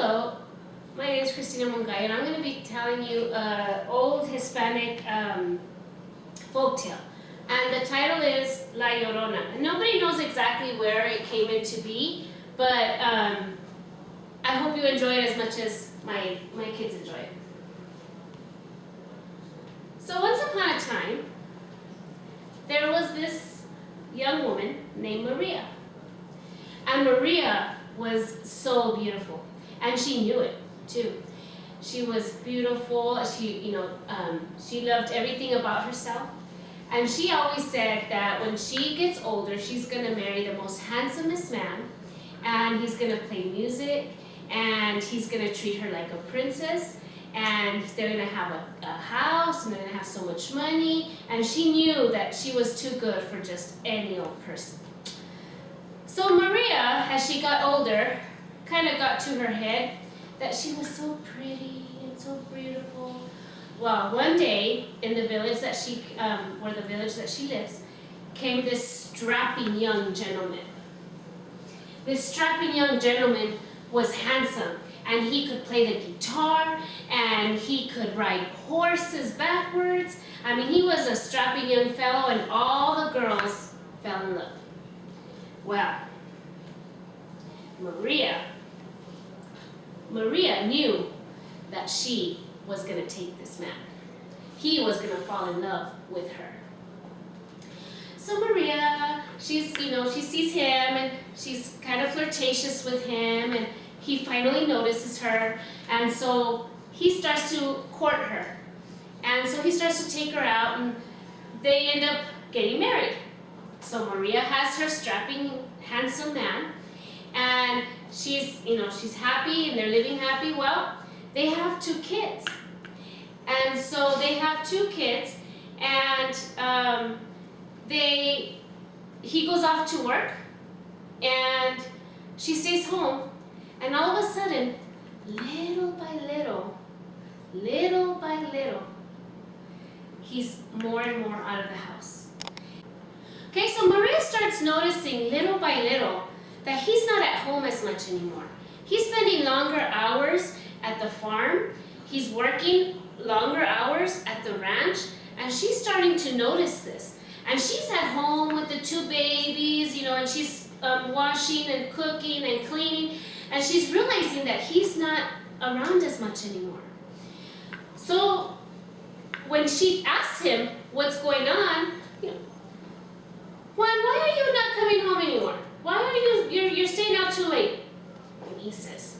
Hello, my name is Cristina Mongay, and I'm going to be telling you an old Hispanic folktale. And the title is La Llorona. And nobody knows exactly where it came into be, but I hope you enjoy it as much as my kids enjoy it. So once upon a time, there was this young woman named Maria. And Maria was so beautiful, and she knew it too. She was beautiful. She loved everything about herself, and she always said that when she gets older, she's gonna marry the most handsomest man, and he's gonna play music, and he's gonna treat her like a princess, and they're gonna have a house, and they're gonna have so much money, and she knew that she was too good for just any old person. So Maria, as she got older, kind of got to her head that she was so pretty and so beautiful. Well, one day in the village that she lives, came this strapping young gentleman. This strapping young gentleman was handsome, and he could play the guitar, and he could ride horses backwards. I mean, he was a strapping young fellow, and all the girls fell in love. Well, Maria knew that she was going to take this man. He was going to fall in love with her. So Maria, she sees him, and she's kind of flirtatious with him, and he finally notices her, and so he starts to court her. And so he starts to take her out, and they end up getting married. So Maria has her strapping, handsome man, and she's happy, and they're living happy. Well, they have 2 kids, and so they have 2 kids, and he goes off to work, and she stays home, and all of a sudden, little by little, he's more and more out of the house. Okay, so Maria starts noticing little by little that he's not at home as much anymore. He's spending longer hours at the farm. He's working longer hours at the ranch, and she's starting to notice this. And she's at home with the 2 babies, and she's washing and cooking and cleaning, and she's realizing that he's not around as much anymore. So when she asks him what's going on, Juan, why are you not coming home anymore? Why are you're staying out too late? And he says,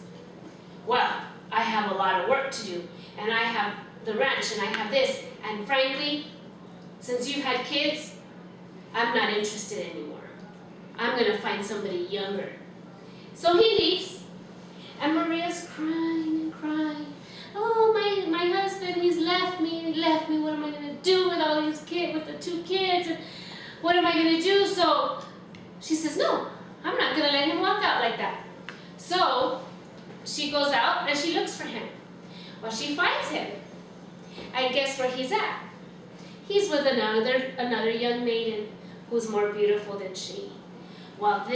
well, I have a lot of work to do, and I have the ranch, and I have this, and frankly, since you've had kids, I'm not interested anymore. I'm gonna find somebody younger. So he leaves, and Maria's crying and crying. Oh, my husband, he left me. What am I gonna do with all these kids, with the 2 kids, and what am I gonna do? So she says, no, I'm not gonna let him walk out like that. So she goes out and she looks for him. Well, she finds him. And guess where he's at? He's with another young maiden who's more beautiful than she. Well,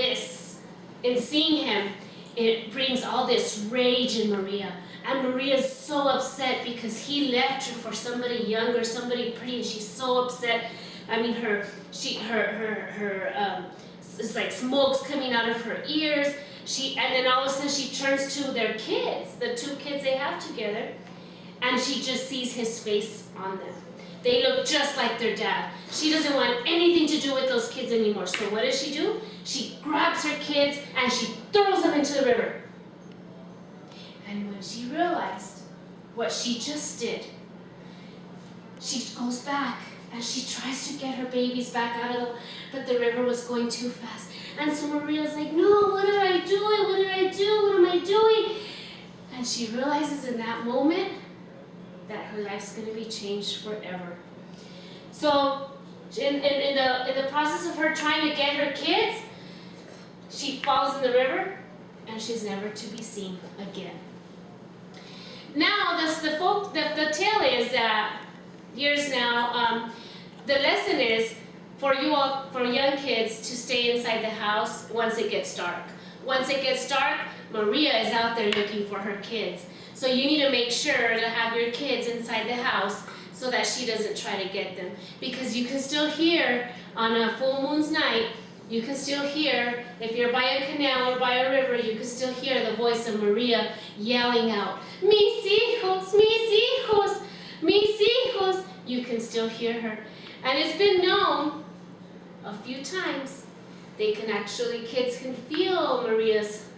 in seeing him, it brings all this rage in Maria. And Maria's so upset because he left her for somebody younger, somebody pretty, and she's so upset. I mean, it's like smoke's coming out of her ears. And then all of a sudden she turns to their kids, the 2 kids they have together, and she just sees his face on them. They look just like their dad. She doesn't want anything to do with those kids anymore. So what does she do? She grabs her kids and she throws them into the river. And when she realized what she just did, she goes back and she tries to get her babies back out of but the river was going too fast. And so Maria's like, no, what did I do? What did I do? What am I doing? And she realizes in that moment that her life's going to be changed forever. So in the process of her trying to get her kids, she falls in the river, and she's never to be seen again. Now, the tale is that years now, the lesson is for young kids to stay inside the house once it gets dark. Once it gets dark, Maria is out there looking for her kids. So you need to make sure to have your kids inside the house so that she doesn't try to get them. Because you can still hear on a full moon's night, you can still hear, if you're by a canal or by a river, you can still hear the voice of Maria yelling out, mis hijos, mis hijos. You can still hear her. And it's been known a few times, kids can feel Maria's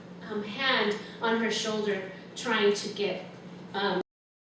hand on her shoulder trying to get